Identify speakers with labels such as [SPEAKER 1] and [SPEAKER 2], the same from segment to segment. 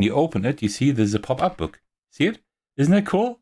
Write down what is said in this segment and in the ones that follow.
[SPEAKER 1] When you open it, you see there's a pop-up book. See it? Isn't that cool?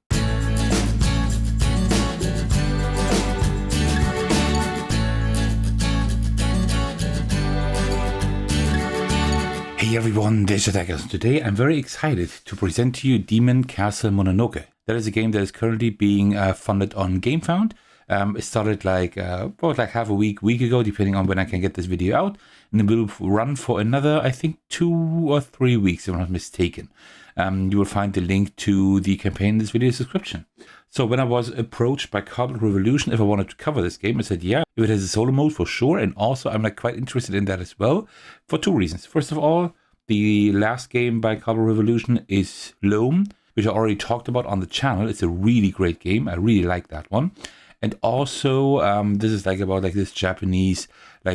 [SPEAKER 1] Hey everyone, this is Thecos. Today I'm very excited to present to you Demon Castle Mononoke. That is a game that is currently being funded on Gamefound. It started about half a week ago, depending on when I can get this video out. And it will run for another, I think, 2 or 3 weeks, if I'm not mistaken. You will find the link to the campaign in this video description. So when I was approached by Cooperative Revolution if I wanted to cover this game, I said, yeah, if it has a solo mode for sure. And also I'm quite interested in that as well for 2 reasons. First of all, the last game by Cooperative Revolution is Loam, which I already talked about on the channel. It's a really great game. I really like that one. And also, this is about this Japanese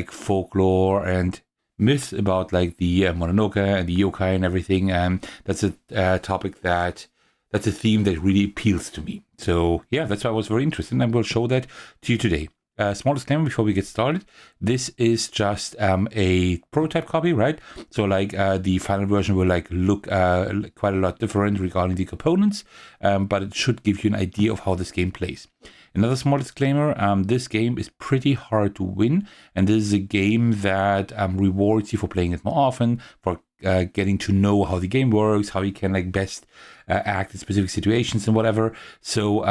[SPEAKER 1] folklore and myth about the Mononoke and the Yōkai and everything. And that's a topic that's a theme that really appeals to me. So yeah, that's why I was very interested, and I will show that to you today. Small disclaimer before we get started. This is just a prototype copy, right? So the final version will look quite a lot different regarding the components, but it should give you an idea of how this game plays. Another small disclaimer, this game is pretty hard to win, and this is a game that rewards you for playing it more often, for getting to know how the game works, how you can best act in specific situations and whatever. So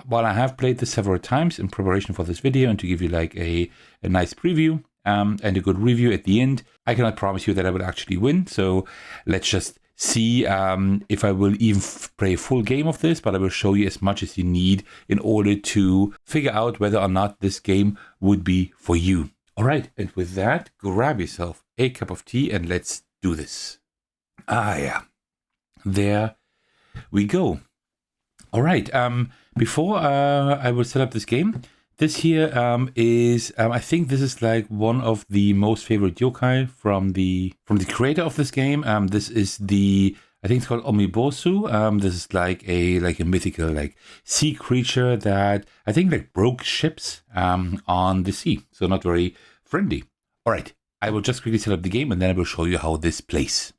[SPEAKER 1] while I have played this several times in preparation for this video and to give you a nice preview and a good review at the end, I cannot promise you that I will actually win. So let's just see if I will even play a full game of this, but I will show you as much as you need in order to figure out whether or not this game would be for you. All right, and with that, grab yourself a cup of tea and let's do this. Yeah, there we go. All right, before I will set up this game, this here is, I think this is one of the most favorite yokai from the creator of this game. This is I think it's called Omibosu. This is a mythical sea creature that I think broke ships on the sea. So not very friendly. All right, I will just quickly set up the game and then I will show you how this plays.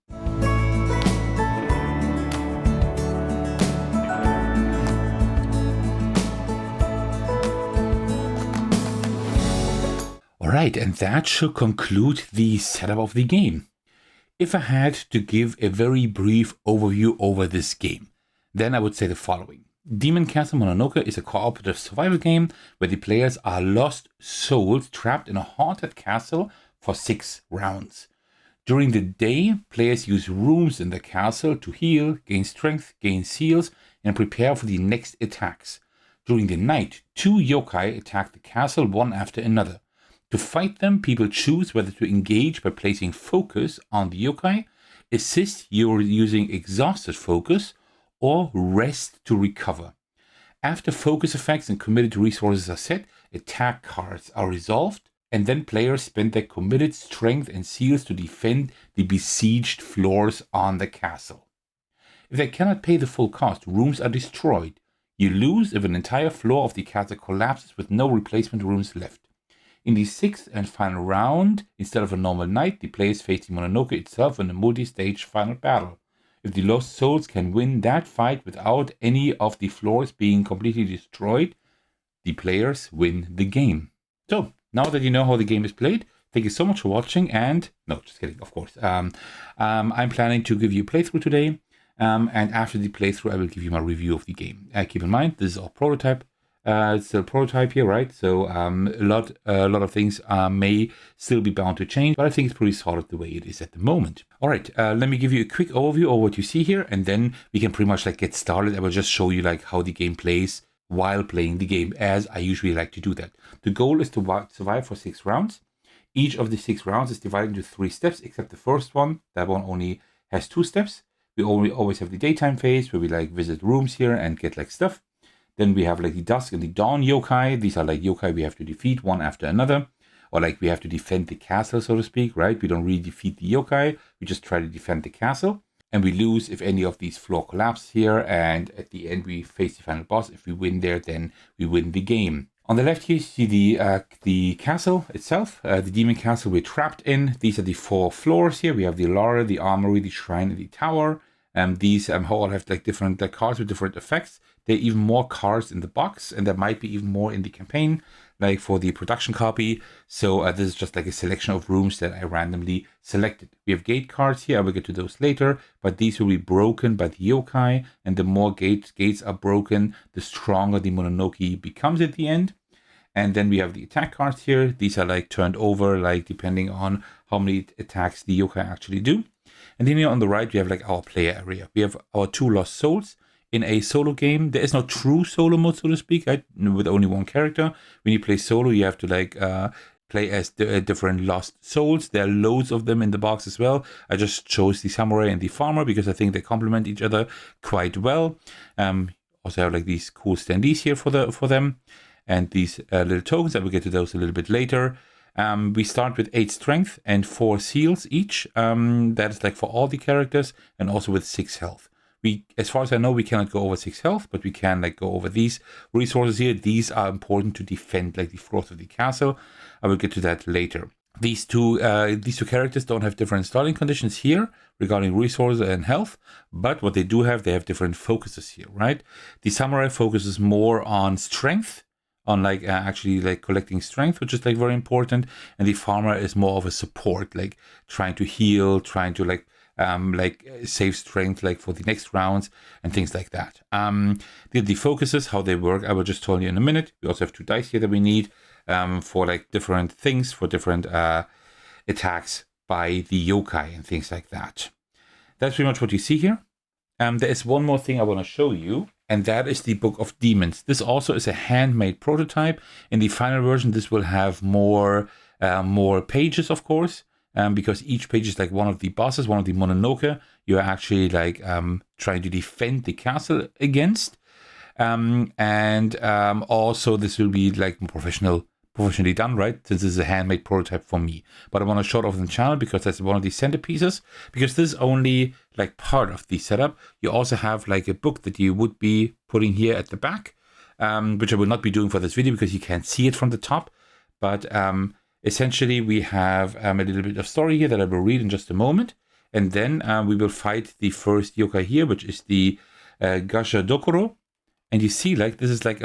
[SPEAKER 1] Right, and that should conclude the setup of the game. If I had to give a very brief overview over this game, then I would say the following. Demon Castle Mononoke is a cooperative survival game where the players are lost souls trapped in a haunted castle for 6 rounds. During the day, players use rooms in the castle to heal, gain strength, gain seals, and prepare for the next attacks. During the night, 2 yokai attack the castle one after another. To fight them, people choose whether to engage by placing focus on the yokai, assist using exhausted focus, or rest to recover. After focus effects and committed resources are set, attack cards are resolved, and then players spend their committed strength and seals to defend the besieged floors on the castle. If they cannot pay the full cost, rooms are destroyed. You lose if an entire floor of the castle collapses with no replacement rooms left. In the 6th and final round, instead of a normal night, the players face the Mononoke itself in a multi-stage final battle. If the lost souls can win that fight without any of the floors being completely destroyed, the players win the game. So, now that you know how the game is played, thank you so much for watching and... No, just kidding, of course. I'm planning to give you a playthrough today, and after the playthrough, I will give you my review of the game. Keep in mind, this is our prototype. It's still a prototype here, right? So a lot of things may still be bound to change, but I think it's pretty solid the way it is at the moment. All right, let me give you a quick overview of what you see here, and then we can pretty much get started. I will just show you how the game plays while playing the game, as I usually like to do that. The goal is to survive for 6 rounds. Each of the 6 rounds is divided into 3 steps, except the first one. That one only has 2 steps. We always have the daytime phase where we visit rooms here and get stuff. Then we have the dusk and the dawn yokai. These are yokai we have to defeat one after another. Or we have to defend the castle, so to speak, right? We don't really defeat the yokai. We just try to defend the castle. And we lose if any of these floor collapse here. And at the end, we face the final boss. If we win there, then we win the game. On the left here, you see the castle itself, the Demon Castle we're trapped in. These are the 4 floors here. We have the larder, the armory, the shrine, and the tower. These all have like different like cards with different effects. There are even more cards in the box, and there might be even more in the campaign, like for the production copy. So this is just like a selection of rooms that I randomly selected. We have gate cards here. I will get to those later, but these will be broken by the yokai, and the more gates are broken, the stronger the Mononoke becomes at the end. And then we have the attack cards here. These are like turned over, like depending on how many attacks the yokai actually do. And then here on the right, we have like our player area. We have our 2 lost souls. In a solo game, there is no true solo mode, so to speak, right? With only one character. When you play solo, you have to like play as different lost souls. There are loads of them in the box as well. I just chose the samurai and the farmer because I think they complement each other quite well. Also have like these cool standees here for them. And these little tokens, I will get to those a little bit later. We start with 8 strength and 4 seals each. That is like for all the characters, and also with 6 health. As far as I know, we cannot go over 6 health, but we can like go over these resources here. These are important to defend like the floors of the castle. I will get to that later. These two characters don't have different starting conditions here regarding resources and health, but what they do have, they have different focuses here, right? The samurai focuses more on strength, on like actually like collecting strength, which is like very important, and the farmer is more of a support, like trying to heal, trying to like save strength like for the next rounds and things like that. The focuses, how they work, I will just tell you in a minute. We also have 2 dice here that we need for like different things, for different attacks by the yokai and things like that. That's pretty much what you see here. There is one more thing I want to show you, and that is the Book of Demons. This also is a handmade prototype. In the final version, this will have more pages, of course, because each page is like one of the bosses, one of the Mononoke. You're actually like trying to defend the castle against. Also this will be like professionally done, right? Since this is a handmade prototype for me. But I want to show it off on the channel because that's one of the centerpieces. Because this is only like part of the setup. You also have like a book that you would be putting here at the back, which I will not be doing for this video because you can't see it from the top. But essentially, we have a little bit of story here that I will read in just a moment. And then we will fight the first yokai here, which is the Gashadokuro. And you see, like, this is like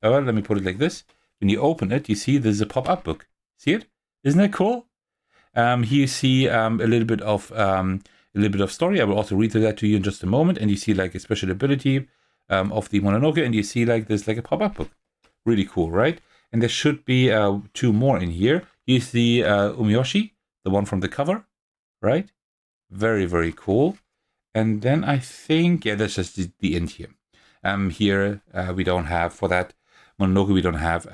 [SPEAKER 1] let me put it like this. When you open it, you see there's a pop-up book. See it? Isn't that cool? Here you see a little bit of story. I will also read that to you in just a moment. And you see like a special ability of the Mononoke. And you see like there's like a pop-up book. Really cool, right? And there should be 2 more in here. Here's the Umiyoshi, the one from the cover, right? Very, very cool. And then I think, yeah, that's just the end here. Here we don't have, for that Mononoke, we don't have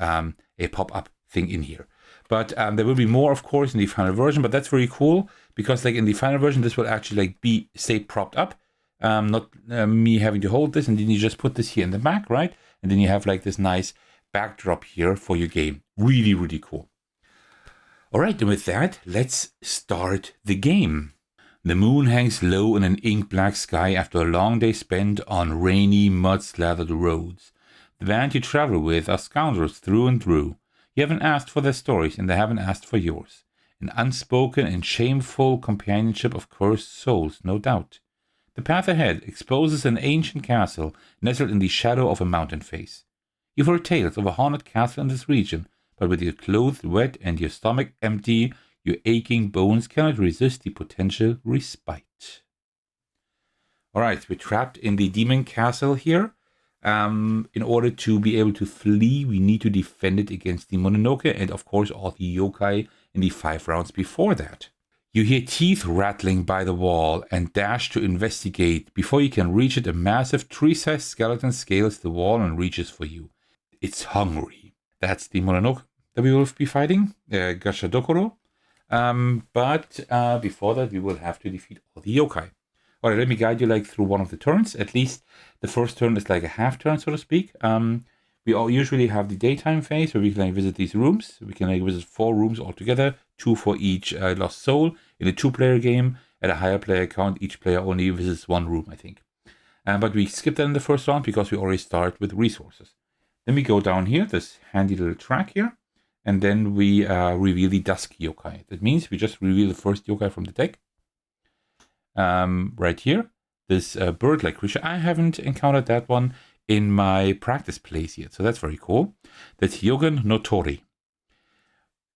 [SPEAKER 1] a pop-up thing in here. But there will be more, of course, in the final version. But that's very cool because, like, in the final version, this will actually like stay propped up. Not me having to hold this, and then you just put this here in the back, right? And then you have like this nice backdrop here for your game. Really, really cool. All right, and with that, let's start the game. The moon hangs low in an ink-black sky after a long day spent on rainy, mud-slathered roads. The band you travel with are scoundrels through and through. You haven't asked for their stories, and they haven't asked for yours. An unspoken and shameful companionship of cursed souls, no doubt. The path ahead exposes an ancient castle nestled in the shadow of a mountain face. You've heard tales of a haunted castle in this region, but with your clothes wet and your stomach empty, your aching bones cannot resist the potential respite. Alright, we're trapped in the Demon Castle here. In order to be able to flee, we need to defend it against the Mononoke and, of course, all the yokai in the 5 rounds before that. You hear teeth rattling by the wall and dash to investigate. Before you can reach it, a massive tree-sized skeleton scales the wall and reaches for you. It's hungry. That's the Mononoke that we will be fighting, Gashadokuro. But before that, we will have to defeat all the yokai. Alright, let me guide you like through one of the turns. At least the first turn is like a half turn, so to speak. We all usually have the daytime phase where we can like visit these rooms. We can like visit 4 rooms altogether, 2 for each lost soul. In a 2-player game, at a higher player count, each player only visits 1 room, I think. But we skip that in the first round because we already start with resources. Then we go down here, this handy little track here, and then we reveal the Dusk Yokai. That means we just reveal the first yokai from the deck. Right here. this bird-like creature. I haven't encountered that one in my practice plays yet, so that's very cool. That's Yogen no Tori.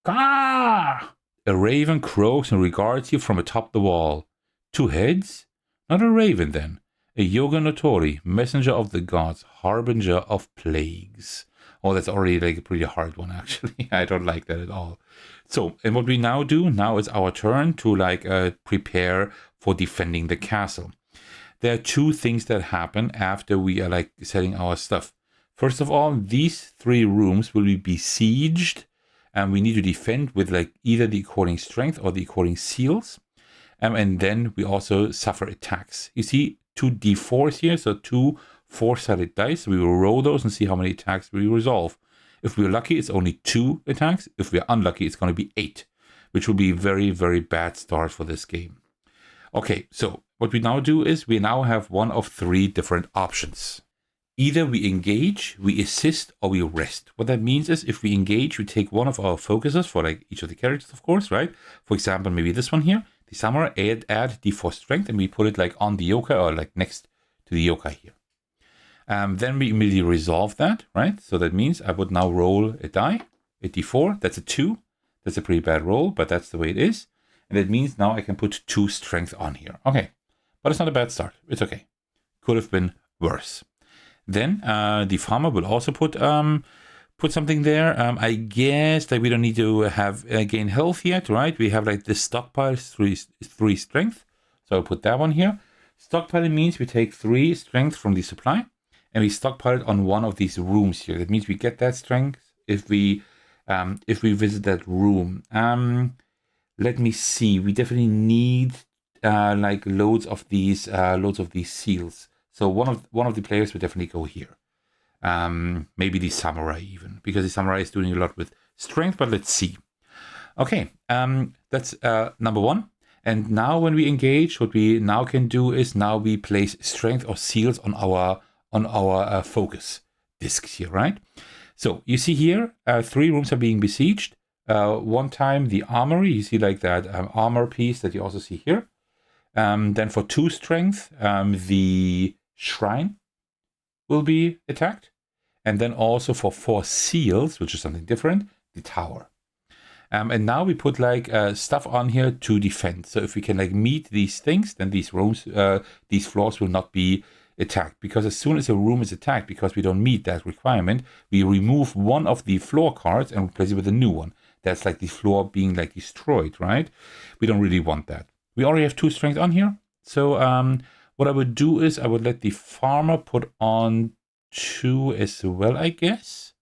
[SPEAKER 1] Gah! A raven croaks and regards you from atop the wall. 2 heads? Not a raven then. A Yogen no Tori, messenger of the gods, harbinger of plagues. Oh, that's already like a pretty hard one, actually. I don't like that at all. So, and what we now do, now is our turn to like prepare for defending the castle. There are 2 things that happen after we are like setting our stuff. First of all, these 3 rooms will be besieged, and we need to defend with like either the according strength or the according seals. And then we also suffer attacks. You see 2 d4s here, so 2 4-sided dice. We will roll those and see how many attacks we resolve. If we're lucky, it's only 2 attacks. If we're unlucky, it's going to be 8, which will be a very, very bad start for this game. Okay, so what we now do is we now have one of 3 different options. Either we engage, we assist, or we rest. What that means is if we engage, we take one of our focuses for like each of the characters, of course, right? For example, maybe this one here, the samurai, add d4 strength, and we put it like on the yokai or like next to the yokai here. Then we immediately resolve that, right? So that means I would now roll a die, a d4. That's a 2. That's a pretty bad roll, but that's the way it is. And that means now I can put 2 strength on here. Okay, but it's not a bad start. It's okay. Could have been worse. Then the farmer will also put something there. I guess that we don't need to have gain health yet, right? We have like this stockpile, 3 strength. So I'll put that one here. Stockpiling means we take 3 strength from the supply, and we stockpile it on one of these rooms here. That means we get that strength if we visit that room. Let me see. We definitely need like loads of these seals. So one of the players would definitely go here. Maybe the samurai even, because the samurai is doing a lot with strength. But let's see. Okay, that's number 1. And now when we engage, what we now can do is now we place strength or seals on our focus discs here, right? So you see here, 3 rooms are being besieged. One time the armory, you see like that armor piece that you also see here. Then for 2 strength, the shrine will be attacked. And then also for 4 seals, which is something different, the tower. And now we put like stuff on here to defend. So if we can like meet these things, then these rooms, these floors will not be attacked. Because as soon as a room is attacked, because we don't meet that requirement, we remove one of the floor cards and replace it with a new one. That's like the floor being like destroyed, right? We don't really want that. We already have 2 strength on here. So what I would do is I would let the farmer put on 2 as well, I guess.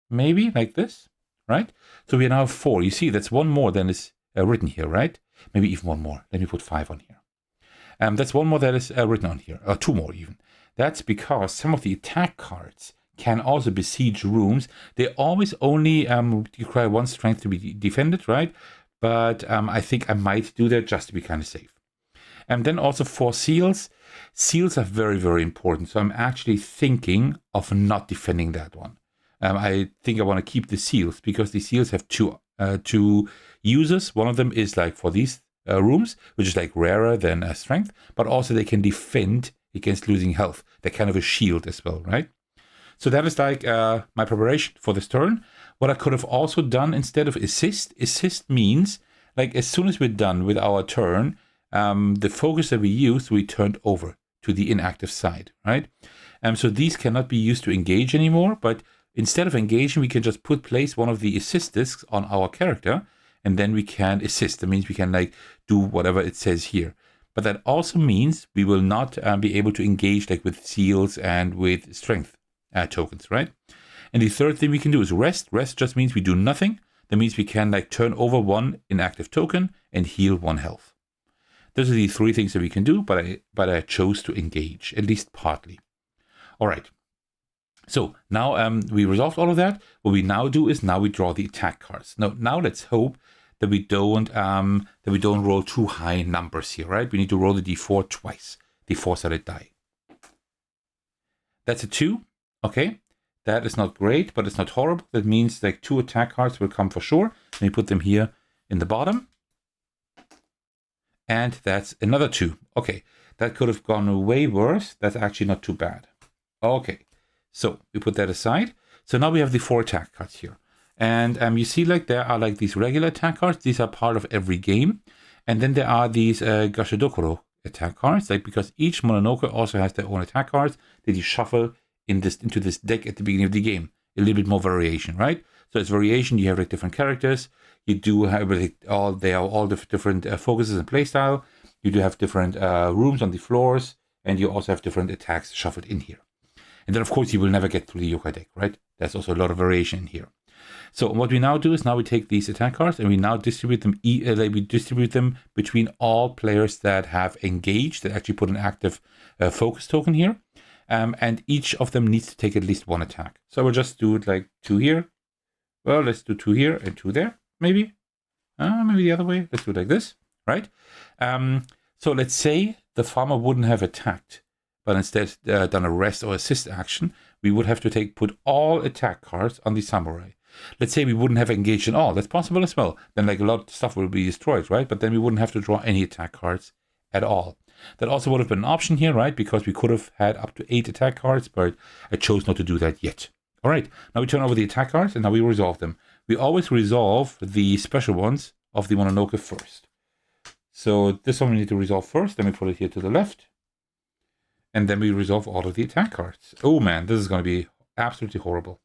[SPEAKER 1] Maybe like this, right? So we now have 4. You see, that's 1 more than is written here, right? Maybe even 1 more. Let me put 5 on here. That's 1 more that is written on here, or 2 more even. That's because some of the attack cards can also besiege rooms. They always only require 1 strength to be defended, right? But I think I might do that just to be kind of safe. And then also 4 seals. Seals are very, very important. So I'm actually thinking of not defending that one. I think I want to keep the seals because the seals have two uses. One of them is like for these rooms, which is like rarer than strength, but also they can defend against losing health. They're kind of a shield as well, right? So that is like my preparation for this turn. What I could have also done instead of assist means like as soon as we're done with our turn, the focus that we used, we turned over to the inactive side, right? So these cannot be used to engage anymore, but instead of engaging, we can just place one of the assist discs on our character, and then we can assist. That means we can like do whatever it says here. But that also means we will not be able to engage like with seals and with strength tokens, right? And the third thing we can do is rest. Rest just means we do nothing. That means we can like turn over 1 inactive token and heal 1 health. Those are the 3 things that we can do, but I chose to engage, at least partly. All right. So now we resolved all of that. What we now do is now we draw the attack cards. Now let's hope that we don't roll too high numbers here, right? We need to roll the d4 twice, the 4-sided die. That's a 2. Okay, that is not great, but it's not horrible. That means like 2 attack cards will come for sure. Let me put them here in the bottom. And that's another 2. Okay, That could have gone way worse. That's actually not too bad. Okay, so we put that aside. So now we have the 4 attack cards here. And you see like there are like these regular attack cards. These are part of every game. And then there are these Gashadokuro attack cards, like because each Mononoke also has their own attack cards that you shuffle into this deck at the beginning of the game. A little bit more variation, right? So it's variation. You have like different characters. You do have like they are all different focuses and playstyle. You do have different rooms on the floors, and you also have different attacks shuffled in here. And then of course you will never get through the yokai deck, right? There's also a lot of variation in here. So what we now do is now we take these attack cards and we now distribute them between all players that have engaged, that actually put an active focus token here. And each of them needs to take at least 1 attack. So we'll just do it like 2 here. Well, let's do 2 here and 2 there, maybe. Maybe the other way. Let's do it like this, right? So let's say the farmer wouldn't have attacked, but instead done a rest or assist action. We would have to put all attack cards on the samurai. Let's say we wouldn't have engaged at all. That's possible as well. Then like a lot of stuff will be destroyed, right? But then we wouldn't have to draw any attack cards at all. That also would have been an option here, right? Because we could have had up to 8 attack cards, but I chose not to do that yet. All right, now we turn over the attack cards and now we resolve them. We always resolve the special ones of the Mononoke first. So this one we need to resolve first. Then we put it here to the left. And then we resolve all of the attack cards. Oh man, this is going to be absolutely horrible.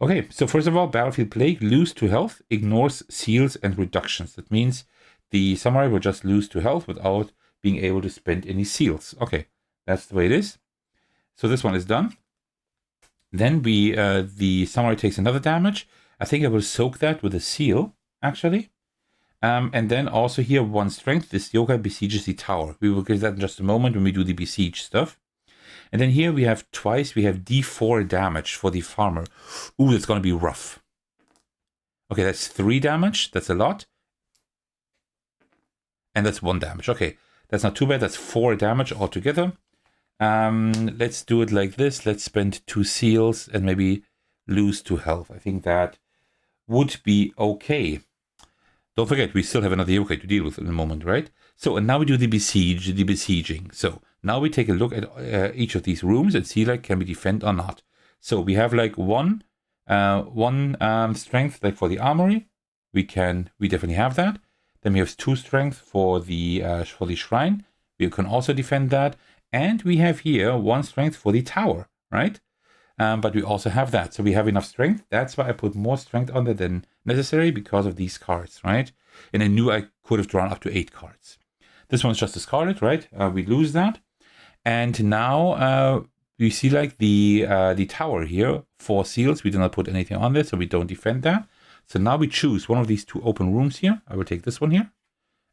[SPEAKER 1] Okay, so first of all, Battlefield Plague, lose 2 health, ignores seals and reductions. That means the samurai will just lose 2 health without being able to spend any seals. Okay, that's the way it is. So this one is done. Then the samurai takes another damage. I think I will soak that with a seal, actually. And then also here, 1 strength. This yokai besieges the tower. We will get that in just a moment when we do the besiege stuff. And then here we have twice, we have D4 damage for the farmer. Ooh, that's going to be rough. Okay, that's 3 damage. That's a lot. And that's 1 damage. Okay, that's not too bad. That's 4 damage altogether. Let's do it like this. Let's spend 2 seals and maybe lose 2 health. I think that would be okay. Don't forget, we still have another yokai to deal with in a moment, right? So, and now we do the besieging. So, now we take a look at each of these rooms and see, like, can we defend or not? So, we have, like, one strength, like, for the armory. We definitely have that. Then we have 2 strength for the shrine. We can also defend that. And we have here 1 strength for the tower, right? But we also have that. So we have enough strength. That's why I put more strength on there than necessary because of these cards, right? And I knew I could have drawn up to 8 cards. This one's just discarded, right? We lose that. And now you see like the tower here, 4 seals. We do not put anything on there, so we don't defend that. So now we choose one of these 2 open rooms here. I will take this one here.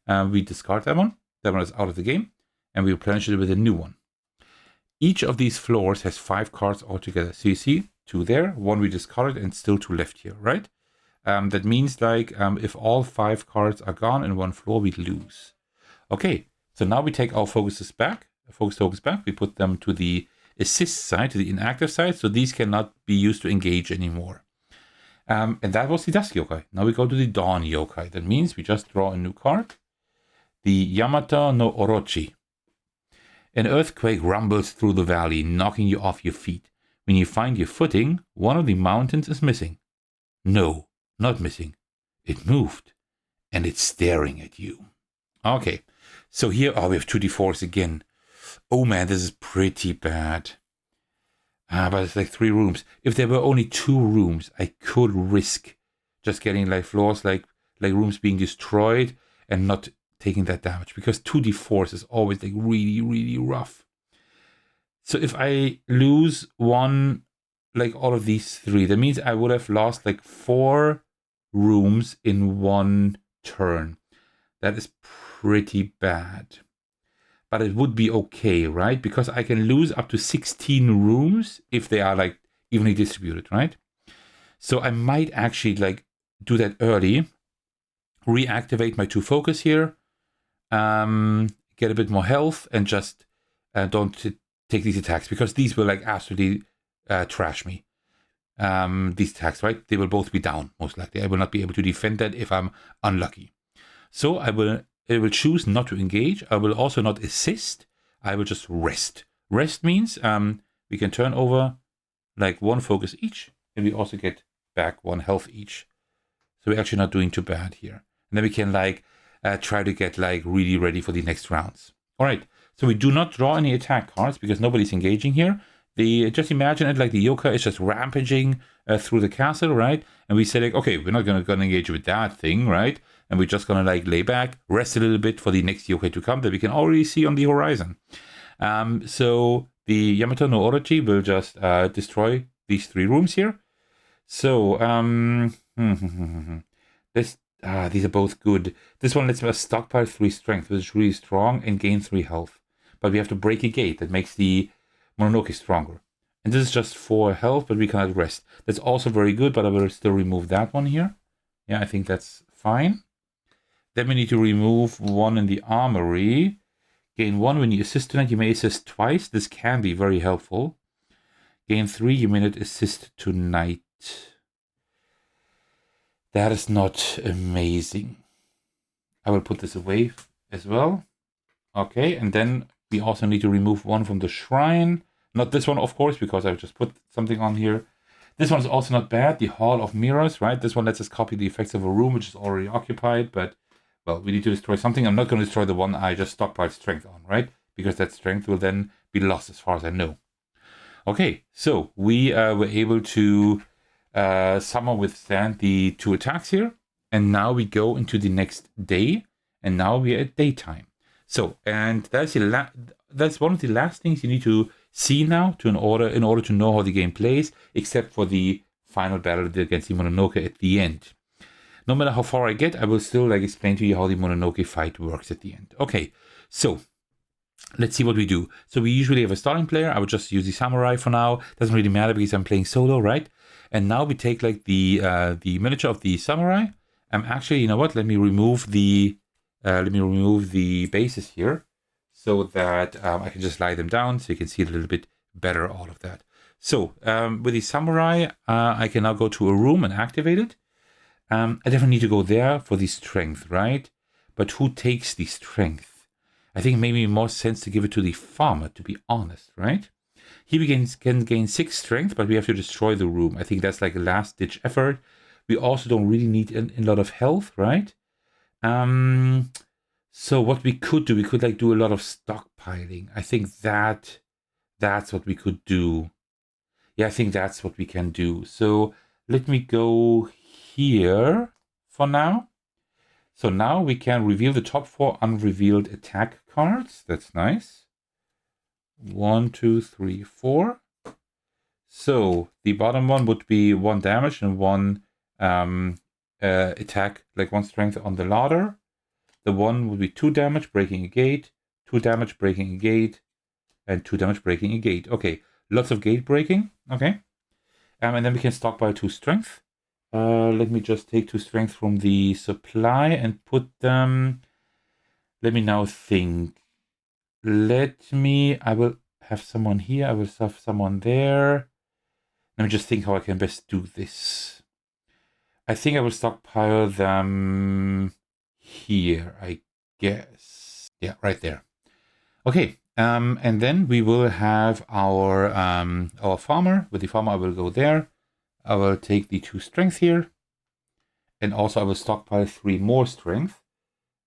[SPEAKER 1] We discard that one. That one is out of the game. And we replenish it with a new one. Each of these floors has 5 cards altogether. So you see 2 there, 1 we discarded, and still 2 left here, right? That means like if all 5 cards are gone in one floor, we lose. Okay, so now we take our focus tokens back. We put them to the assist side, to the inactive side, so these cannot be used to engage anymore. And that was the Dusk Yokai. Now we go to the Dawn Yokai. That means we just draw a new card. The Yamato no Orochi. An earthquake rumbles through the valley, knocking you off your feet. When you find your footing, one of the mountains is missing. No, not missing. It moved, and it's staring at you. Okay, so here, we have 2d4s again. Oh man, this is pretty bad. But it's like 3 rooms. If there were only 2 rooms, I could risk just getting like floors, like rooms being destroyed and not taking that damage, because 2d4s is always like really, really rough. So if I lose one, like all of these 3, that means I would have lost like 4 rooms in 1 turn. That is pretty bad. But it would be okay, right? Because I can lose up to 16 rooms if they are like evenly distributed, right? So I might actually like do that early, reactivate my 2 focus here, get a bit more health, and just don't take these attacks, because these will like absolutely trash me. These attacks, right? They will both be down, most likely. I will not be able to defend that if I'm unlucky. So I will choose not to engage. I will also not assist. I will just rest. Rest means we can turn over like 1 focus each, and we also get back 1 health each. So we're actually not doing too bad here. And then we can like try to get like really ready for the next rounds. All right, so we do not draw any attack cards because nobody's engaging here. Just imagine it like the yokai is just rampaging through the castle, right? And we say like, okay, we're not gonna engage with that thing, right? And we're just gonna like lay back, rest a little bit for the next yokai to come that we can already see on the horizon. So the Yamato no Orochi will just destroy these 3 rooms here. So these are both good. This one lets us stockpile 3 strength, which is really strong, and gain 3 health. But we have to break a gate that makes the Mononoke stronger. And this is just 4 health, but we cannot rest. That's also very good, but I will still remove that one here. Yeah, I think that's fine. Then we need to remove 1 in the armory. Gain 1 when you assist tonight. You may assist twice. This can be very helpful. Gain 3, you may not assist tonight. That is not amazing. I will put this away as well. Okay, and then we also need to remove 1 from the shrine. Not this one, of course, because I've just put something on here. This one is also not bad. The Hall of Mirrors, right? This one lets us copy the effects of a room which is already occupied, but, well, we need to destroy something. I'm not going to destroy the one I just stockpiled strength on, right? Because that strength will then be lost as far as I know. Okay, so we were able to somehow withstand the 2 attacks here. And now we go into the next day. And now we are at daytime. So, and that's one of the last things you need to see now in order to know how the game plays, except for the final battle against the Mononoke at the end. No matter how far I get, I will still like explain to you how the Mononoke fight works at the end. Okay, so let's see what we do. So we usually have a starting player. I would just use the samurai for now. Doesn't really matter because I'm playing solo, right? And now we take like the miniature of the samurai. Actually, you know what? Let me remove the bases here so that I can just lie them down so you can see it a little bit better, all of that. So with the samurai, I can now go to a room and activate it. I definitely need to go there for the strength, right? But who takes the strength? I think it made more sense to give it to the farmer, to be honest, right? He can gain 6 strength, but we have to destroy the room. I think that's like a last-ditch effort. We also don't really need a lot of health, right? So what we could do, we could like do a lot of stockpiling. I think that's what we could do. Yeah, I think that's what we can do. So let me go here for now. So now we can reveal the top 4 unrevealed attack cards. That's nice. 1, 2, 3, 4. So the bottom one would be 1 damage and 1 attack, like 1 strength on the ladder. The one would be 2 damage, breaking a gate, 2 damage, breaking a gate, and 2 damage, breaking a gate. Okay, lots of gate breaking. Okay. And then we can stockpile 2 strength. Let me just take 2 strength from the supply and put them. Let me now think. I will have someone here. I will have someone there. Let me just think how I can best do this. I think I will stockpile them here, I guess. Yeah, right there. Okay, and then we will have our farmer. With the farmer, I will go there. I will take the 2 strength here. And also I will stockpile 3 more strength.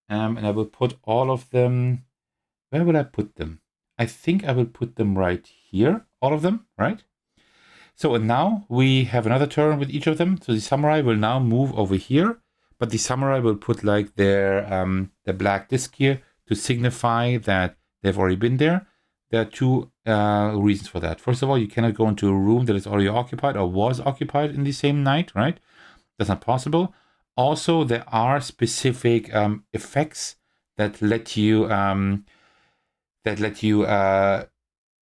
[SPEAKER 1] And I will put all of them. Where will I put them? I think I will put them right here. All of them, right? So and now we have another turn with each of them. So the samurai will now move over here. But the samurai will put like their black disc here to signify that they've already been there. There are 2 reasons for that. First of all, you cannot go into a room that is already occupied or was occupied in the same night, right? That's not possible. Also, there are specific effects that let you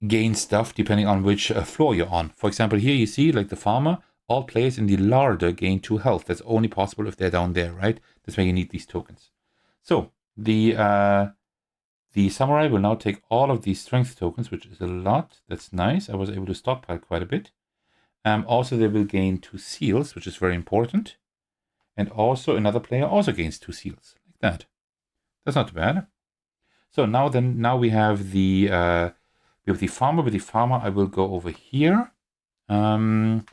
[SPEAKER 1] gain stuff depending on which floor you're on. For example, here you see like the farmer. All players in the larder gain 2 health. That's only possible if they're down there, right? That's why you need these tokens. So the samurai will now take all of these strength tokens, which is a lot. That's nice. I was able to stockpile quite a bit. Also, they will gain 2 seals, which is very important. And also another player also gains 2 seals, like that. That's not bad. So now we have the farmer. With the farmer, I will go over here. And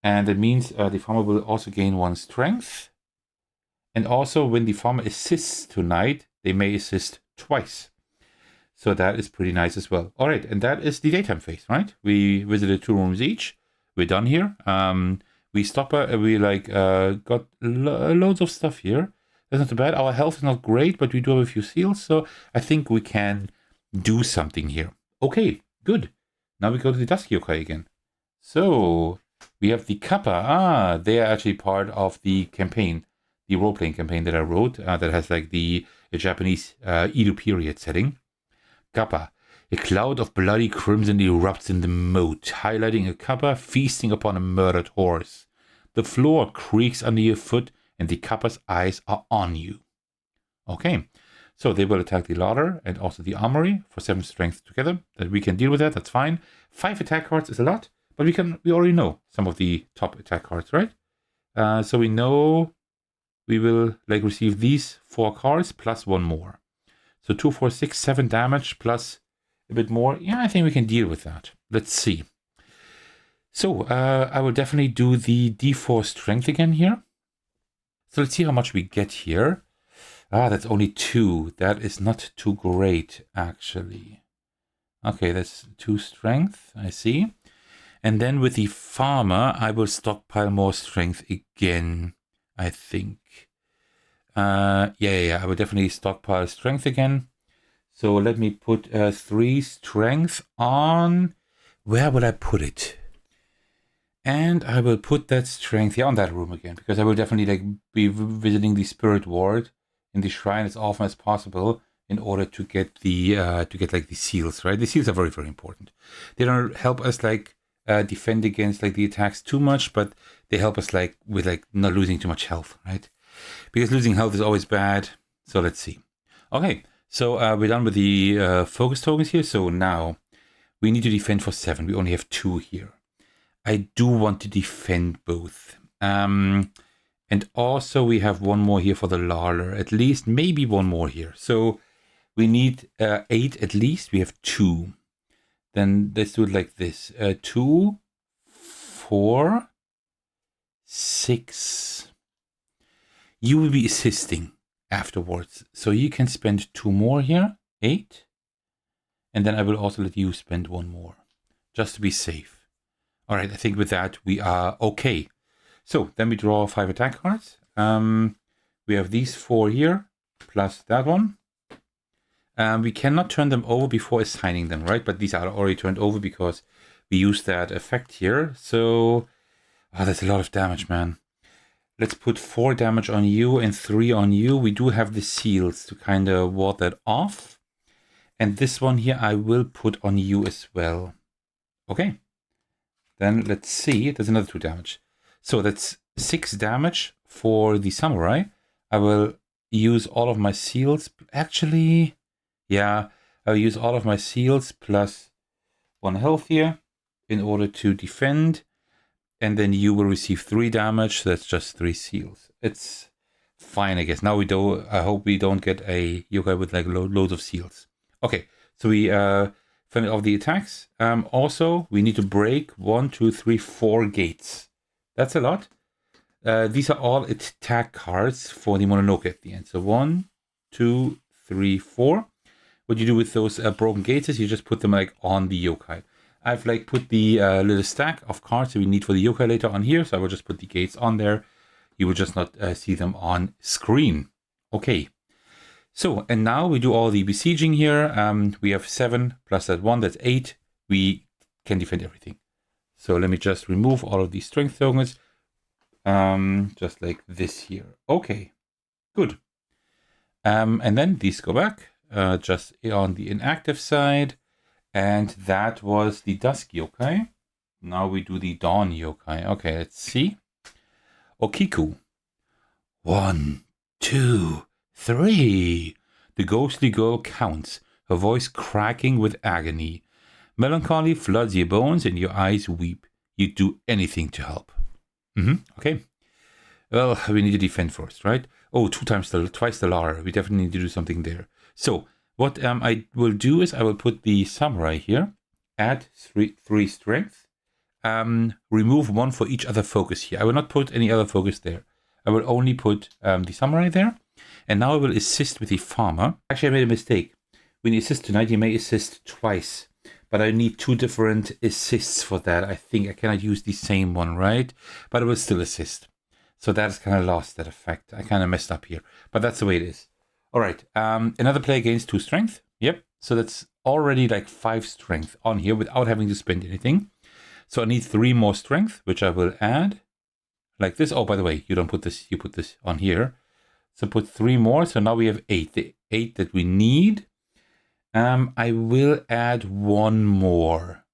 [SPEAKER 1] that means the farmer will also gain 1 strength. And also when the farmer assists tonight, they may assist twice. So that is pretty nice as well. All right, and that is the daytime phase, right? We visited 2 rooms each. We're done here. We stop. We got loads of stuff here. That's not too bad. Our health is not great, but we do have a few seals, so I think we can do something here. Okay, good. Now we go to the Dusk Yōkai again. So we have the Kappa. They are actually part of the campaign, the role-playing campaign that I wrote that has like the Japanese Edo period setting. Kappa. A cloud of bloody crimson erupts in the moat, highlighting a Kappa feasting upon a murdered horse. The floor creaks under your foot, and the Kappa's eyes are on you. Okay, so they will attack the larder and also the armory for 7 strength together. That we can deal with that. That's fine. 5 attack cards is a lot, but we already know some of the top attack cards, right? So we know we will receive these 4 cards plus 1 more. So 2, 4, 6, 7 damage plus a bit more. Yeah, I think we can deal with that. Let's see. So I will definitely do the D4 strength again here. So let's see how much we get here. That's only 2. That is not too great, actually. Okay, that's 2 strength, I see. And then with the farmer, I will stockpile more strength again, I think. Yeah, I will definitely stockpile strength again. So let me put 3 strength on. Where will I put it? And I will put that strength on that room again, because I will definitely be visiting the spirit ward in the shrine as often as possible in order to get the the seals, right? The seals are very, very important. They don't help us defend against the attacks too much, but they help us with not losing too much health, right? Because losing health is always bad. So let's see. Okay, so we're done with the focus tokens here. So now we need to defend for 7. We only have 2 here. I do want to defend both. And also we have 1 more here for the larder. At least, maybe 1 more here. So we need 8 at least. We have 2. Then let's do it like this. 2, 4, 6. You will be assisting afterwards. So you can spend 2 more here. 8. And then I will also let you spend 1 more. Just to be safe. Alright, I think with that we are okay. So then we draw 5 attack cards. We have these 4 here. Plus that one. We cannot turn them over before assigning them, right? But these are already turned over because we use that effect here. So that's a lot of damage, man. Let's put 4 damage on you and 3 on you. We do have the seals to kind of ward that off. And this one here I will put on you as well. Okay. Then let's see. There's another 2 damage. So that's 6 damage for the samurai. I will use all of my seals. Actually, yeah, I'll use all of my seals plus 1 health here in order to defend. And then you will receive 3 damage. So that's just 3 seals. It's fine, I guess. Now we do. I hope we don't get a yokai with loads of seals. Okay, so we finish off the attacks. Also, we need to break 1, 2, 3, 4 gates. That's a lot. These are all attack cards for the Mononoke at the end. So 1, 2, 3, 4. What you do with those broken gates is you just put them on the yokai. I've put the little stack of cards that we need for the yokai later on here. So I will just put the gates on there. You will just not see them on screen. Okay. So, and now we do all the besieging here. We have 7 plus that 1, that's 8. We can defend everything. So let me just remove all of these strength tokens. Just like this here. Okay, good. And then these go back, just on the inactive side. And that was the Dusk Yokai. Now we do the Dawn Yokai. Okay, let's see. Okiku. 1, 2, 3. The ghostly girl counts, her voice cracking with agony. Melancholy floods your bones and your eyes weep. You'd do anything to help. Okay. Well, we need to defend first, right? Oh, twice the larder. We definitely need to do something there. So What I will do is I will put the samurai here, add three strength, remove 1 for each other focus here. I will not put any other focus there. I will only put the samurai there. And now I will assist with the farmer. Actually, I made a mistake. When you assist tonight, you may assist twice. But I need 2 different assists for that. I think I cannot use the same one, right? But I will still assist. So that's kind of lost that effect. I kind of messed up here. But that's the way it is. All right. Another player gains 2 strength. Yep. So that's already like 5 strength on here without having to spend anything. So I need 3 more strength, which I will add like this. Oh, by the way, you don't put this. You put this on here. So put 3 more. So now we have 8. The 8 that we need. I will add 1 more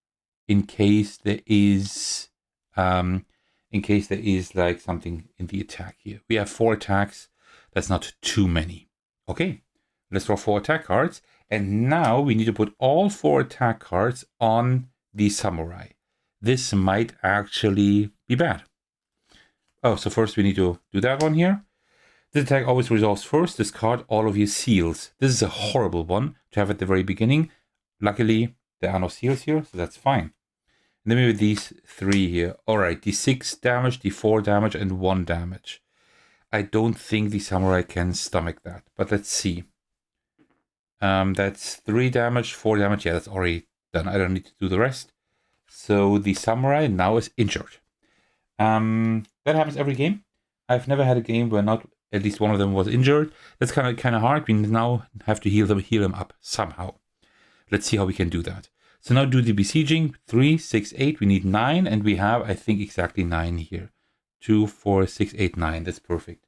[SPEAKER 1] in case there is like something in the attack here. We have 4 attacks. That's not too many. Okay, let's draw 4 attack cards. And now we need to put all 4 attack cards on the samurai. This might actually be bad. Oh, so first we need to do that one here. This attack always resolves first. Discard all of your seals. This is a horrible one to have at the very beginning. Luckily, there are no seals here, so that's fine. And then we have these 3 here. All right, D6 damage, D4 damage, and 1 damage. I don't think the samurai can stomach that, but let's see. That's 3 damage, 4 damage. Yeah, that's already done. I don't need to do the rest. So the samurai now is injured. That happens every game. I've never had a game where not at least one of them was injured. That's kind of hard. We now have to heal them up somehow. Let's see how we can do that. So now do the besieging. 3, 6, 8. We need 9, and we have, I think, exactly 9 here. 2, 4, 6, 8, 9. That's perfect.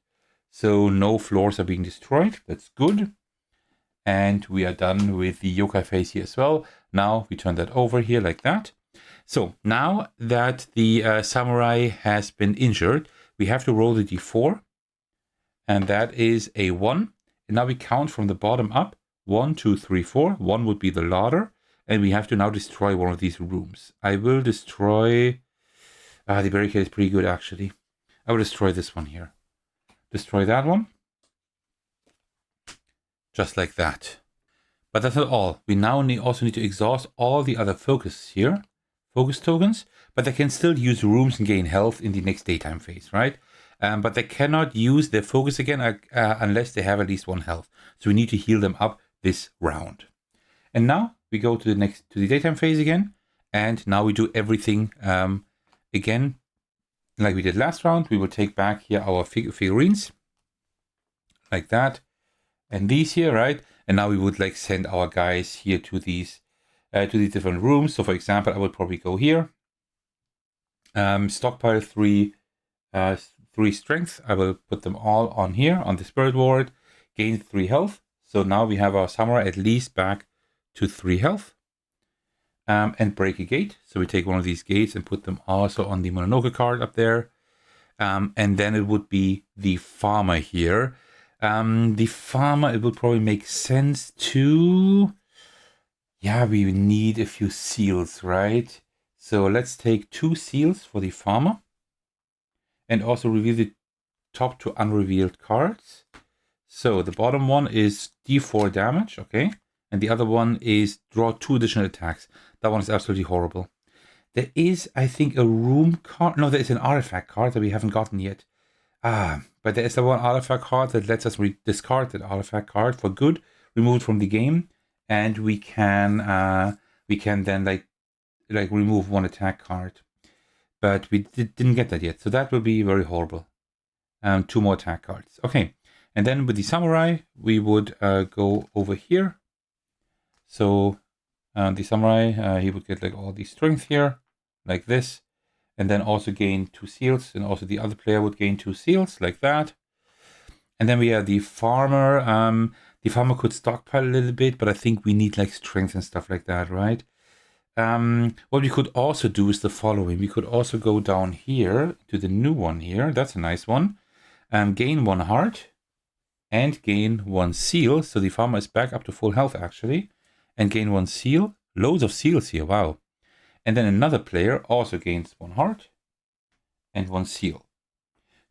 [SPEAKER 1] So no floors are being destroyed. That's good. And we are done with the yokai phase here as well. Now we turn that over here like that. So now that the samurai has been injured, we have to roll the d4. And that is a 1. And now we count from the bottom up. 1, 2, 3, 4. 1 would be the ladder. And we have to now destroy one of these rooms. I will destroy... the barricade is pretty good, actually. I will destroy this one here. Destroy that one. Just like that. But that's not all. We now also need to exhaust all the other focus here. Focus tokens. But they can still use rooms and gain health in the next daytime phase, right? But they cannot use their focus again unless they have at least 1 health. So we need to heal them up this round. And now we go to the daytime phase again. And now we do everything again like we did last round. We will take back here our figurines like that. And these here, right? And now we would like send our guys here to these different rooms. So for example, I would probably go here. Stockpile 3 strength. I will put them all on here on the spirit ward. Gain 3 health. So now we have our samurai at least back to 3 health. And break a gate. So we take one of these gates and put them also on the Mononoke card up there. And then it would be the farmer here. The farmer, it would probably make sense to... Yeah, we need a few seals, right? So let's take 2 seals for the farmer. And also reveal the top 2 unrevealed cards. So the bottom one is D4 damage, okay? And the other one is draw 2 additional attacks. That one is absolutely horrible. There is, I think, a room card. No, there is an artifact card that we haven't gotten yet. But there is the one artifact card that lets us discard that artifact card for good, remove it from the game, and we can then like remove 1 attack card. But we didn't get that yet, so that will be very horrible. 2 more attack cards. Okay, and then with the samurai, we would go over here. So the samurai, he would get like all the strength here, like this, and then also gain 2 seals, and also the other player would gain 2 seals, like that. And then we have the farmer. The farmer could stockpile a little bit, but I think we need like strength and stuff like that, right? What we could also do is the following. We could also go down here to the new one here. That's a nice one. Gain 1 heart and gain 1 seal. So the farmer is back up to full health actually. And gain 1 seal. Loads of seals here, wow. And then another player also gains 1 heart and 1 seal.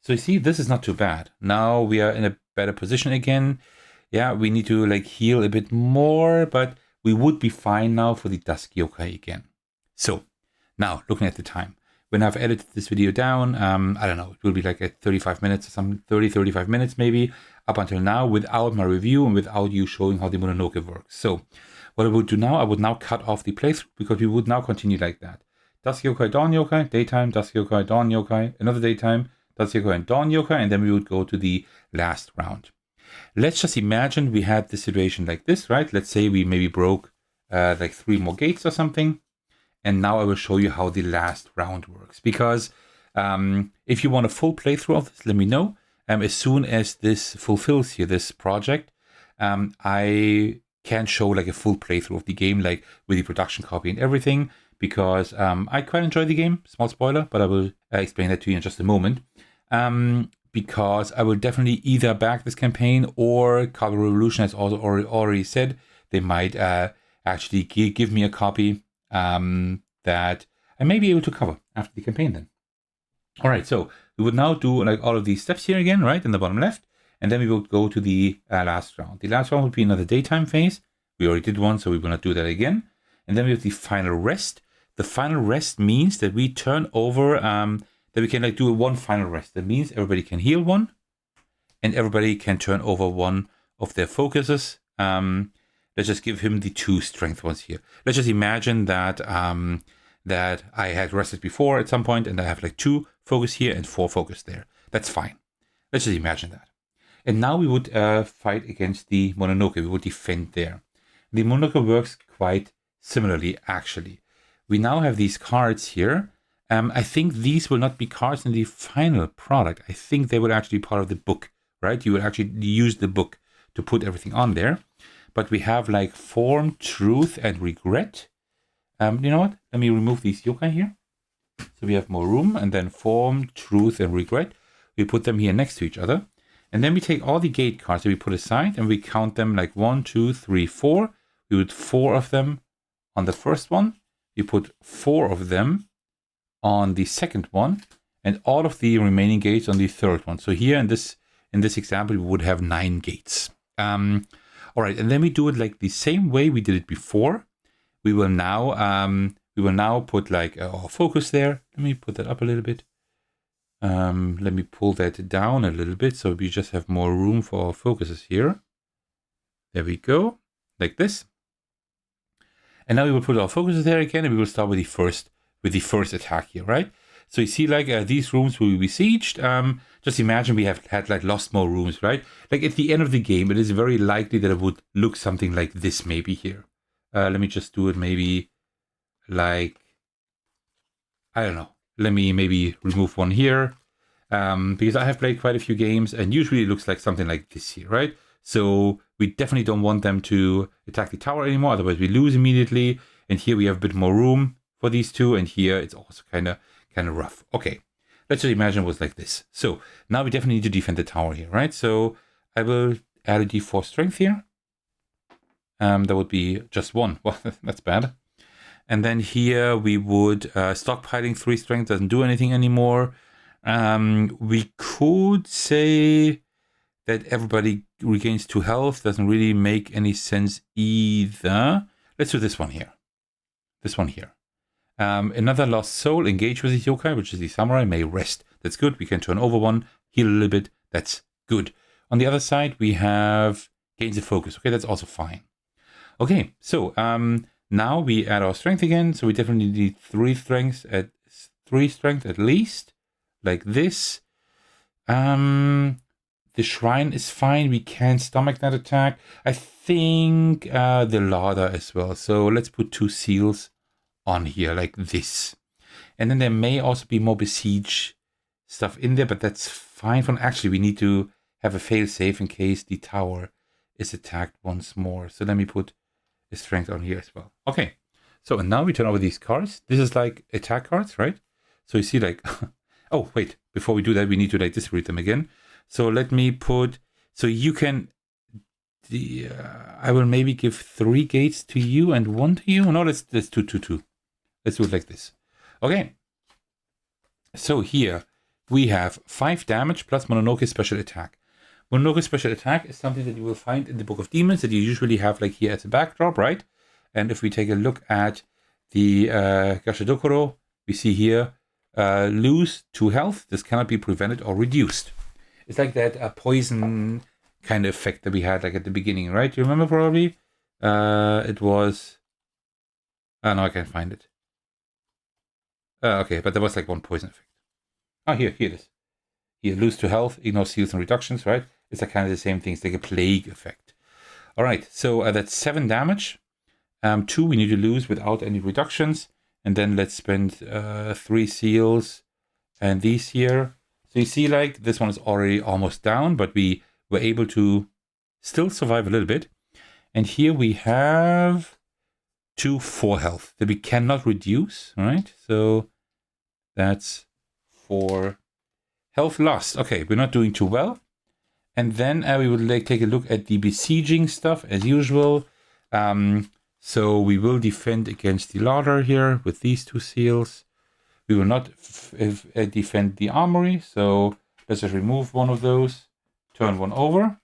[SPEAKER 1] So you see, this is not too bad. Now we are in a better position again. Yeah, we need to like heal a bit more, but we would be fine now for the Dusk Yokai again. So now looking at the time, when I've edited this video down, I don't know, it will be like at 35 minutes or some 35 minutes maybe up until now without my review and without you showing how the Mononoke works. So what I would do now, I would now cut off the playthrough because we would now continue like that. Dusk Yokai, Dawn Yokai, daytime, Dusk Yokai, Dawn Yokai, another daytime, Dusk Yokai and Dawn Yokai, and then we would go to the last round. Let's just imagine we had this situation like this, right? Let's say we maybe broke like 3 more gates or something. And now I will show you how the last round works. Because if you want a full playthrough of this, let me know. As soon as this fulfills here, this project, I can show like a full playthrough of the game, like with the production copy and everything. Because I quite enjoy the game. Small spoiler, but I will explain that to you in just a moment. Because I will definitely either back this campaign or Cargo Revolution, as also already said, they might actually give me a copy that I may be able to cover after the campaign then. All right, so we would now do like all of these steps here again, right, in the bottom left, and then we will go to the last round. The last round would be another daytime phase. We already did one, so we will not do that again. And then we have the final rest. The final rest means that we turn over, that we can like do one final rest. That means everybody can heal one, and everybody can turn over one of their focuses. Let's just give him the 2 strength ones here. Let's just imagine that that I had rested before at some point, and I have like 2 focus here and 4 focus there. That's fine. Let's just imagine that. And now we would fight against the Mononoke. We would defend there. The Mononoke works quite similarly, actually. We now have these cards here. I think these will not be cards in the final product. I think they will actually be part of the book, right? You will actually use the book to put everything on there. But we have like form, truth, and regret. You know what? Let me remove these yokai here. So we have more room, and then form, truth, and regret. We put them here next to each other. And then we take all the gate cards that we put aside, and we count them like 1, 2, 3, 4. We put 4 of them on the first one. We put 4 of them on the second one, and all of the remaining gates on the third one. So here in this example, we would have 9 gates. All right, and then we do it like the same way we did it before. We will now put like our focus there. Let me put that up a little bit. Let me pull that down a little bit so we just have more room for our focuses here. There we go, like this. And now we will put our focuses there again, and we will start with the first attack here, right? So you see, like these rooms will be besieged. Just imagine we have had like lost more rooms, right? Like at the end of the game, it is very likely that it would look something like this maybe here. Let me just do it maybe like, I don't know. Let me maybe remove one here because I have played quite a few games, and usually it looks like something like this here, right? So we definitely don't want them to attack the tower anymore, otherwise we lose immediately. And here we have a bit more room for these two, and here it's also kind of rough. Okay, let's just imagine it was like this. So now we definitely need to defend the tower here, right? So I will add a d4 strength here. That would be just 1. Well, that's bad. And then here we would stockpiling 3 strength doesn't do anything anymore. We could say that everybody regains 2 health. Doesn't really make any sense either. Let's do this one here. This one here. Another lost soul, engage with the yokai, which is the samurai, may rest. That's good. We can turn over one, heal a little bit. That's good. On the other side, we have gains of focus. Okay, that's also fine. Okay, so now we add our strength again. So we definitely need 3 strength at least, like this. The shrine is fine. We can stomach that attack. I think the larder as well. So let's put 2 seals on here like this. And then there may also be more besiege stuff in there, but that's fine. Actually, we need to have a fail safe in case the tower is attacked once more. So let me put a strength on here as well. Okay, so and now we turn over these cards. This is like attack cards, right? So you see like, oh wait, before we do that, we need to like distribute them again. So let me put, so you can, I will maybe give 3 gates to you and 1 to you. No, let's do 2. Let's do it like this. Okay. So here we have 5 damage plus Mononoke special attack. Mononoke special attack is something that you will find in the Book of Demons that you usually have like here as a backdrop, right? And if we take a look at the Gashadokuro, we see here lose 2 health. This cannot be prevented or reduced. It's like that poison kind of effect that we had like at the beginning, right? You remember probably? It was... Oh, no, I can't find it. Okay, but there was like 1 poison effect. Oh, here it is. Here, lose 2 health, ignore seals and reductions, right? It's like kind of the same thing. It's like a plague effect. All right, so that's 7 damage. 2 we need to lose without any reductions. And then let's spend 3 seals and these here. So you see like this one is already almost down, but we were able to still survive a little bit. And here we have 2 4 health that we cannot reduce, right? So that's 4 health lost. Okay, we're not doing too well. And then we would like take a look at the besieging stuff as usual. So we will defend against the larder here with these 2 seals. We will not defend the armory. So let's just remove one of those, turn one over.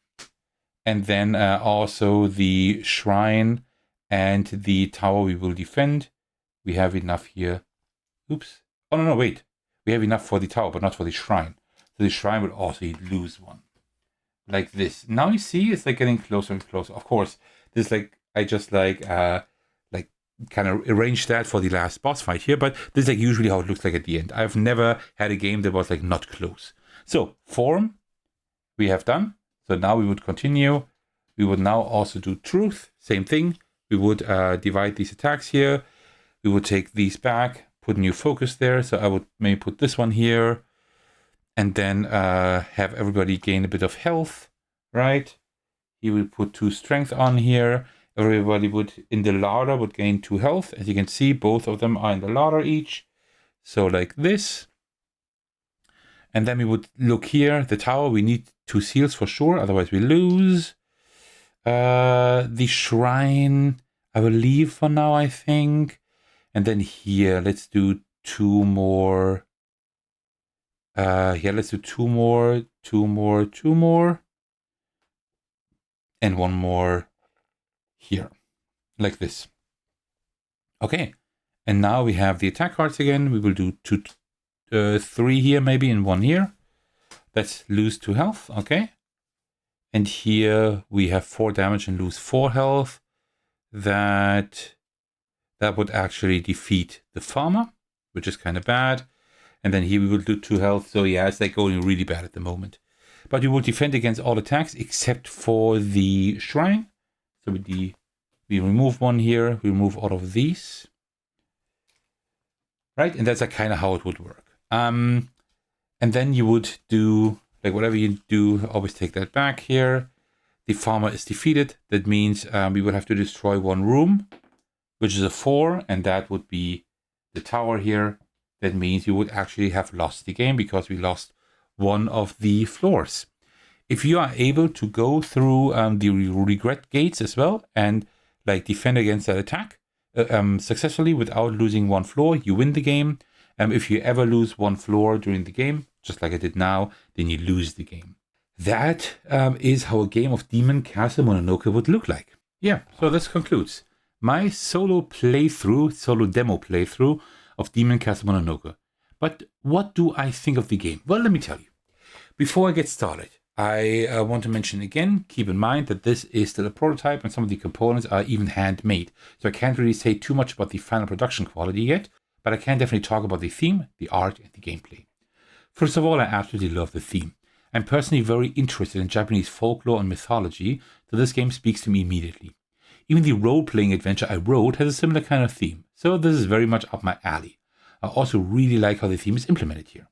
[SPEAKER 1] And then also the shrine and the tower we will defend. We have enough here. Oops. Oh, no, wait. We have enough for the tower, but not for the shrine. So the shrine will also lose 1. Like this. Now you see it's like getting closer and closer. Of course, this like I just like kind of arranged that for the last boss fight here, but this is like usually how it looks like at the end. I've never had a game that was like not close. So form we have done. So now we would continue. We would now also do truth. Same thing. We would divide these attacks here. We would take these back, put new focus there. So I would maybe put this one here. And then have everybody gain a bit of health, right? He will put 2 strength on here. Everybody would, in the larder, would gain 2 health. As you can see, both of them are in the larder each. So like this. And then we would look here, the tower, we need 2 seals for sure, otherwise we lose. The shrine, I will leave for now, I think. And then here, let's do 2 more. Let's do 2 more, 2 more, 2 more. And 1 more here, like this. Okay, and now we have the attack cards again. We will do 3 here maybe and 1 here. Let's lose 2 health, okay. And here we have 4 damage and lose 4 health. That would actually defeat the farmer, which is kind of bad. And then here we will do 2 health. So yeah, it's like going really bad at the moment. But we will defend against all attacks except for the shrine. So we remove 1 here. We remove all of these. Right? And that's like kind of how it would work. And then you would do, like whatever you do, always take that back here. The farmer is defeated. That means we would have to destroy 1 room, which is a 4. And that would be the tower here. That means you would actually have lost the game because we lost 1 of the floors. If you are able to go through the regret gates as well and like defend against that attack successfully without losing 1 floor, you win the game. If you ever lose 1 floor during the game, just like I did now, then you lose the game. That is how a game of Demon Castle Mononoke would look like. Yeah, so this concludes my solo demo playthrough of Demon Castle Mononoke. But what do I think of the game? Well, let me tell you. Before I get started, I want to mention again, keep in mind that this is still a prototype and some of the components are even handmade. So I can't really say too much about the final production quality yet, but I can definitely talk about the theme, the art, and the gameplay. First of all, I absolutely love the theme. I'm personally very interested in Japanese folklore and mythology, so this game speaks to me immediately. Even the role-playing adventure I wrote has a similar kind of theme, so this is very much up my alley. I also really like how the theme is implemented here.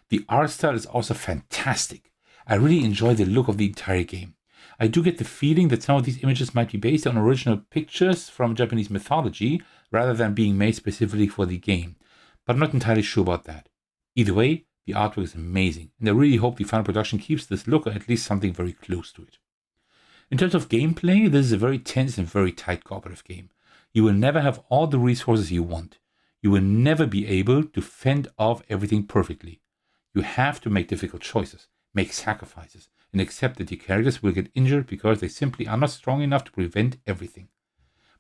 [SPEAKER 1] The art style is also fantastic. I really enjoy the look of the entire game. I do get the feeling that some of these images might be based on original pictures from Japanese mythology rather than being made specifically for the game, but I'm not entirely sure about that. Either way, the artwork is amazing, and I really hope the final production keeps this look or at least something very close to it. In terms of gameplay, this is a very tense and very tight cooperative game. You will never have all the resources you want. You will never be able to fend off everything perfectly. You have to make difficult choices, make sacrifices, and accept that your characters will get injured because they simply are not strong enough to prevent everything.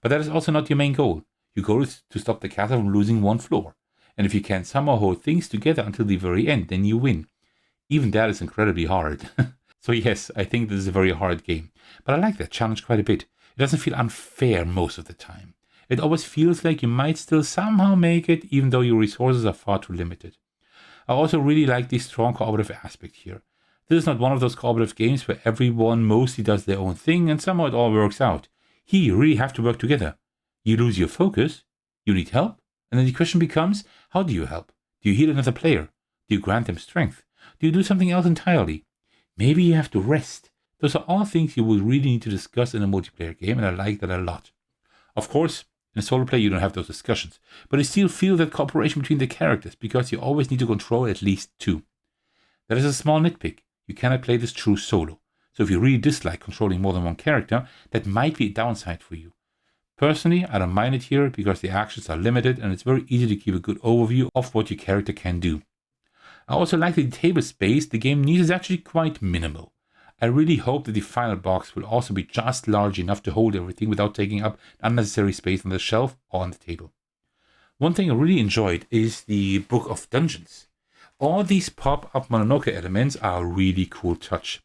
[SPEAKER 1] But that is also not your main goal. Your goal is to stop the castle from losing one floor. And if you can somehow hold things together until the very end, then you win. Even that is incredibly hard. So yes, I think this is a very hard game. But I like that challenge quite a bit. It doesn't feel unfair most of the time. It always feels like you might still somehow make it, even though your resources are far too limited. I also really like the strong cooperative aspect here. This is not one of those cooperative games where everyone mostly does their own thing and somehow it all works out. Here you really have to work together. You lose your focus, you need help, and then the question becomes, how do you help? Do you heal another player? Do you grant them strength? Do you do something else entirely? Maybe you have to rest. Those are all things you will really need to discuss in a multiplayer game, and I like that a lot. Of course, in a solo play you don't have those discussions, but I still feel that cooperation between the characters, because you always need to control at least two. That is a small nitpick. You cannot play this true solo. So if you really dislike controlling more than one character, that might be a downside for you. Personally, I don't mind it here because the actions are limited and it's very easy to keep a good overview of what your character can do. I also like that the table space the game needs is actually quite minimal. I really hope that the final box will also be just large enough to hold everything without taking up unnecessary space on the shelf or on the table. One thing I really enjoyed is the Book of Dungeons. All these pop-up Mononoke elements are a really cool touch.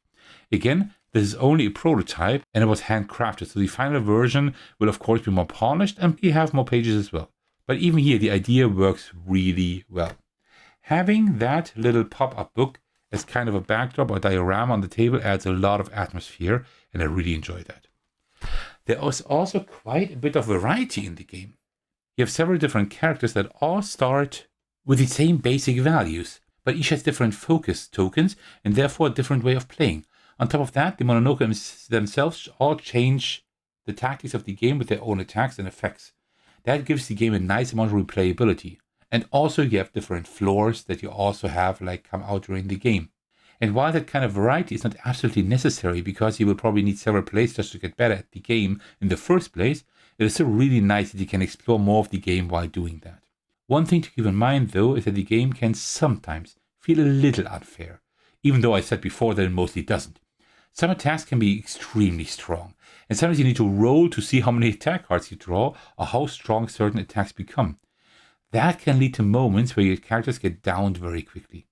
[SPEAKER 1] Again, this is only a prototype and it was handcrafted, so the final version will of course be more polished and we have more pages as well. But even here the idea works really well. Having that little pop-up book as kind of a backdrop or diorama on the table adds a lot of atmosphere and I really enjoy that. There is also quite a bit of variety in the game. You have several different characters that all start with the same basic values, but each has different focus tokens and therefore a different way of playing. On top of that, the Mononoke themselves all change the tactics of the game with their own attacks and effects. That gives the game a nice amount of replayability. And also you have different floors that you also have come out during the game. And while that kind of variety is not absolutely necessary because you will probably need several plays just to get better at the game in the first place, it is still really nice that you can explore more of the game while doing that. One thing to keep in mind though is that the game can sometimes feel a little unfair, even though I said before that it mostly doesn't. Some attacks can be extremely strong, and sometimes you need to roll to see how many attack cards you draw or how strong certain attacks become. That can lead to moments where your characters get downed very quickly.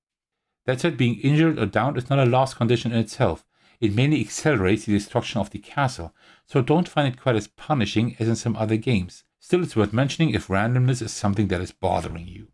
[SPEAKER 1] That said, being injured or downed is not a lost condition in itself. It mainly accelerates the destruction of the castle, so don't find it quite as punishing as in some other games. Still, it's worth mentioning if randomness is something that is bothering you.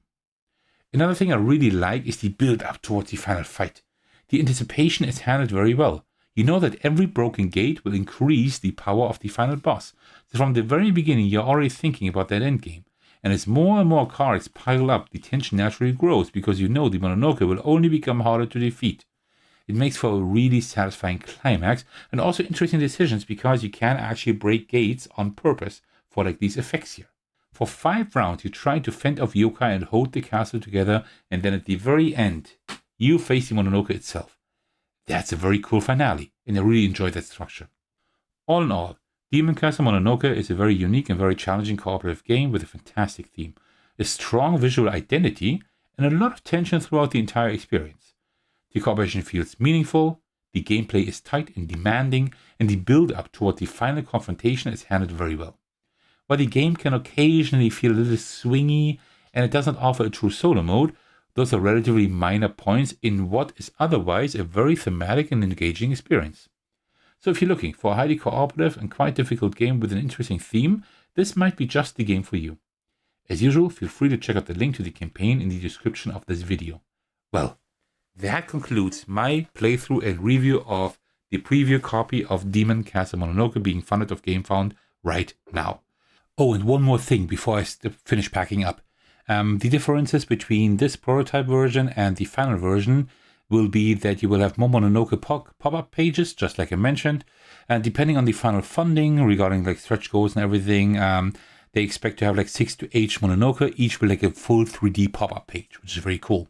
[SPEAKER 1] Another thing I really like is the build up towards the final fight. The anticipation is handled very well. You know that every broken gate will increase the power of the final boss. So from the very beginning, you're already thinking about that endgame. And as more and more cards pile up, the tension naturally grows because you know the Mononoke will only become harder to defeat. It makes for a really satisfying climax and also interesting decisions because you can actually break gates on purpose for these effects here. For 5 rounds, you try to fend off yokai and hold the castle together, and then at the very end, you face the Mononoke itself. That's a very cool finale, and I really enjoy that structure. All in all, Demon Castle Mononoke is a very unique and very challenging cooperative game with a fantastic theme, a strong visual identity, and a lot of tension throughout the entire experience. The cooperation feels meaningful, the gameplay is tight and demanding, and the build-up toward the final confrontation is handled very well. While the game can occasionally feel a little swingy, and it does not offer a true solo mode, those are relatively minor points in what is otherwise a very thematic and engaging experience. So if you're looking for a highly cooperative and quite difficult game with an interesting theme, this might be just the game for you. As usual, feel free to check out the link to the campaign in the description of this video. Well, that concludes my playthrough and review of the preview copy of Demon Castle Mononoke being funded of Gamefound right now. Oh, and one more thing before I finish packing up. The differences between this prototype version and the final version will be that you will have more Mononoke pop-up pages, just like I mentioned. And depending on the final funding regarding stretch goals and everything, they expect to have 6 to 8 Mononoke, each with a full 3D pop-up page, which is very cool.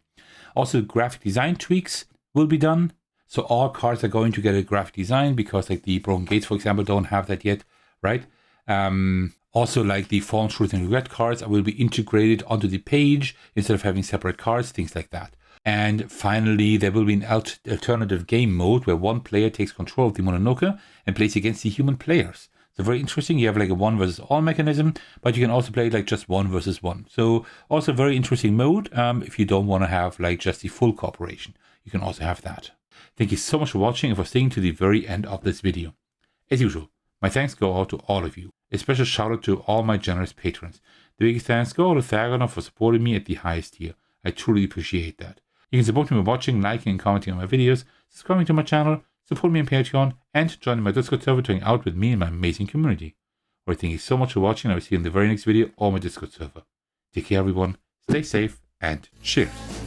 [SPEAKER 1] Also, graphic design tweaks will be done. So all cards are going to get a graphic design because the Broken Gates, for example, don't have that yet, right? Also, the Fallen Truth and Regret cards will be integrated onto the page instead of having separate cards, things like that. And finally, there will be an alternative game mode where one player takes control of the Mononoke and plays against the human players. So very interesting. You have like a 1 versus all mechanism, but you can also play like just 1 versus 1. So also very interesting mode. If you don't want to have like just the full cooperation, you can also have that. Thank you so much for watching and for staying to the very end of this video. As usual, my thanks go out to all of you. A special shout out to all my generous patrons. The biggest thanks go out to Thecos for supporting me at the highest tier. I truly appreciate that. You can support me by watching, liking, and commenting on my videos, subscribing to my channel, support me on Patreon, and joining my Discord server to hang out with me and my amazing community. Alright, thank you so much for watching. I will see you in the very next video or my Discord server. Take care everyone, stay safe, and cheers!